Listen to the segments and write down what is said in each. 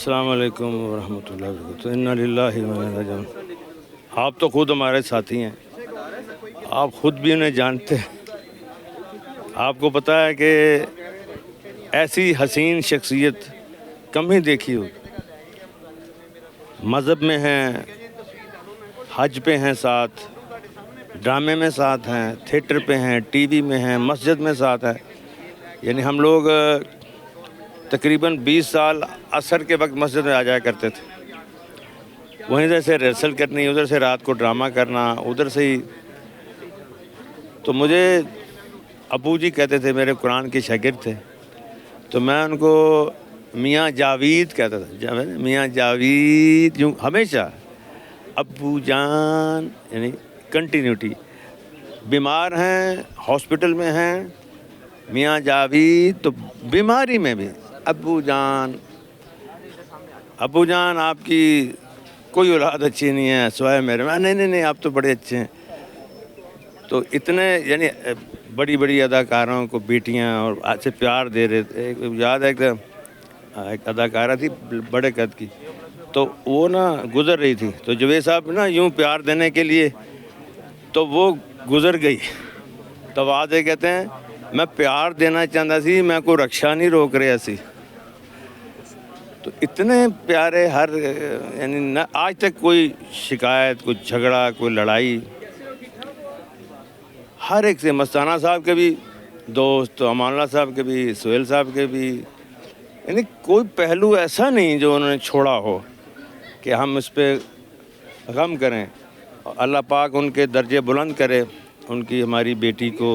السلام علیکم ورحمۃ اللہ وبرکاتہ۔ انا للہ و انا الیہ راجعون۔ آپ تو خود ہمارے ساتھی ہیں، آپ خود بھی انہیں جانتے ہیں۔ آپ کو پتہ ہے کہ ایسی حسین شخصیت کم ہی دیکھی ہو۔ مذہب میں ہیں، حج پہ ہیں ساتھ، ڈرامے میں ساتھ ہیں، تھیٹر پہ ہیں، ٹی وی میں ہیں، مسجد میں ساتھ ہیں۔ یعنی ہم لوگ تقریباً 20 سال عصر کے وقت مسجد میں آ جایا کرتے تھے، وہیں سے ریہرسل کرنی، ادھر سے رات کو ڈرامہ کرنا، ادھر سے ہی۔ تو مجھے ابو جی کہتے تھے، میرے قرآن کے شاگرد تھے، تو میں ان کو میاں جاوید کہتا تھا، میاں جاوید، یوں ہمیشہ ابو جان، یعنی کنٹینیوٹی۔ بیمار ہیں، ہاسپٹل میں ہیں، میاں جاوید، تو بیماری میں بھی ابو جان۔ ابو جان آپ کی کوئی اولاد اچھی نہیں ہے سوائے میرے میں۔ نہیں آپ تو بڑے اچھے ہیں۔ تو اتنے یعنی بڑی بڑی اداکاروں کو بیٹیاں اور سے پیار دے رہے تھے۔ یاد ہے کہ ایک اداکارہ تھی بڑے قد کی، تو وہ نا گزر رہی تھی، تو جوید صاحب نا یوں پیار دینے کے لیے، تو وہ گزر گئی۔ تو آج کہتے ہیں میں پیار دینا چاہتا سی، میں کو رکشا نہیں روک رہا سی۔ تو اتنے پیارے، ہر یعنی نہ آج تک کوئی شکایت، کوئی جھگڑا، کوئی لڑائی، ہر ایک سے، مستانہ صاحب کے بھی دوست، امان اللہ صاحب کے بھی، سہیل صاحب کے بھی، یعنی کوئی پہلو ایسا نہیں جو انہوں نے چھوڑا ہو کہ ہم اس پہ غم کریں۔ اللہ پاک ان کے درجے بلند کرے، ان کی، ہماری بیٹی کو،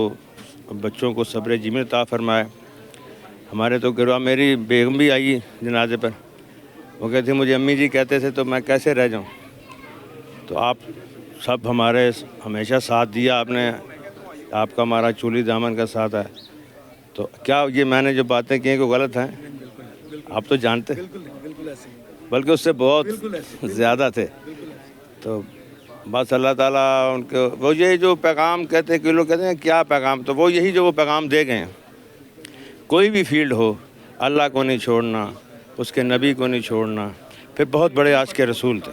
بچوں کو صبر جمیل عطا فرمائے۔ ہمارے تو گھر میری بیگم بھی آئی جنازے پر، وہ کہتی مجھے امی جی کہتے تھے تو میں کیسے رہ جاؤں۔ تو آپ سب ہمارے ہمیشہ ساتھ دیا آپ نے، آپ کا ہمارا چولی دامن کا ساتھ ہے۔ تو کیا یہ میں نے جو باتیں کی ہیں کوئی غلط ہیں؟ آپ تو جانتے ہیں، بلکہ اس سے بہت زیادہ تھے۔ تو بس اللہ تعالیٰ ان کو، وہ یہ جو پیغام کہتے ہیں کہ لوگ کہتے ہیں کیا پیغام، تو وہ یہی جو وہ پیغام دے گئے ہیں، کوئی بھی فیلڈ ہو، اللہ کو نہیں چھوڑنا، اس کے نبی کو نہیں چھوڑنا۔ پھر بہت بڑے عاشق کے رسول تھے۔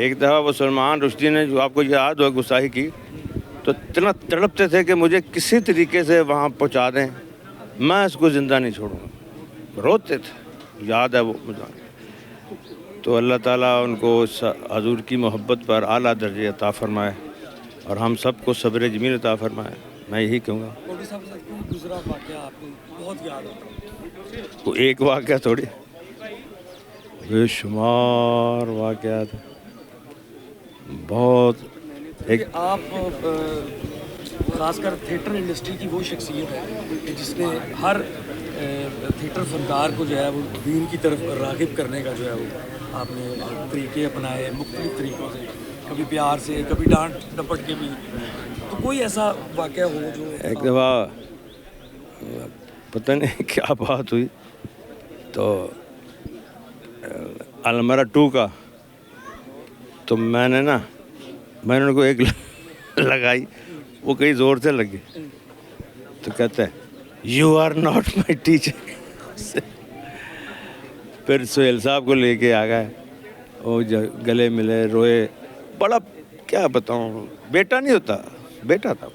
ایک دفعہ وہ سلمان رشدی نے، جو آپ کو یاد ہو گستاخی کی، تو اتنا تڑپتے تھے کہ مجھے کسی طریقے سے وہاں پہنچا دیں، میں اس کو زندہ نہیں چھوڑوں گا، روتے تھے، یاد ہے وہ مجھے۔ تو اللہ تعالیٰ ان کو حضور کی محبت پر اعلیٰ درجے عطا فرمائے، اور ہم سب کو صبر جمیل عطا فرمائے، میں یہی کہوں گا۔ دوسرا واقعہ آپ کو بہت یاد ہوتا ہے؟ وہ ایک واقعہ تھوڑی، بے شمار واقعات بہت۔ ایک آپ خاص کر تھیٹر انڈسٹری کی وہ شخصیت ہے کہ جس نے ہر تھیٹر فنکار کو جو ہے وہ دین کی طرف راغب کرنے کا جو ہے وہ آپ نے طریقے اپنائے مختلف طریقوں سے، کبھی پیار سے، کبھی ڈانٹ ڈپٹ کے بھی۔ تو کوئی ایسا واقعہ ہو جو ایک دفعہ پتہ نہیں کیا بات ہوئی، تو المرا 2 کا، تو میں نے ان کو ایک لگائی، وہ کہیں زور سے لگی، تو کہتے ہیں you are not my teacher. پھر سہیل صاحب کو لے کے آ گئے، وہ گلے ملے، روئے، بڑا کیا بتاؤں، بیٹا نہیں ہوتا، بیٹا تھا۔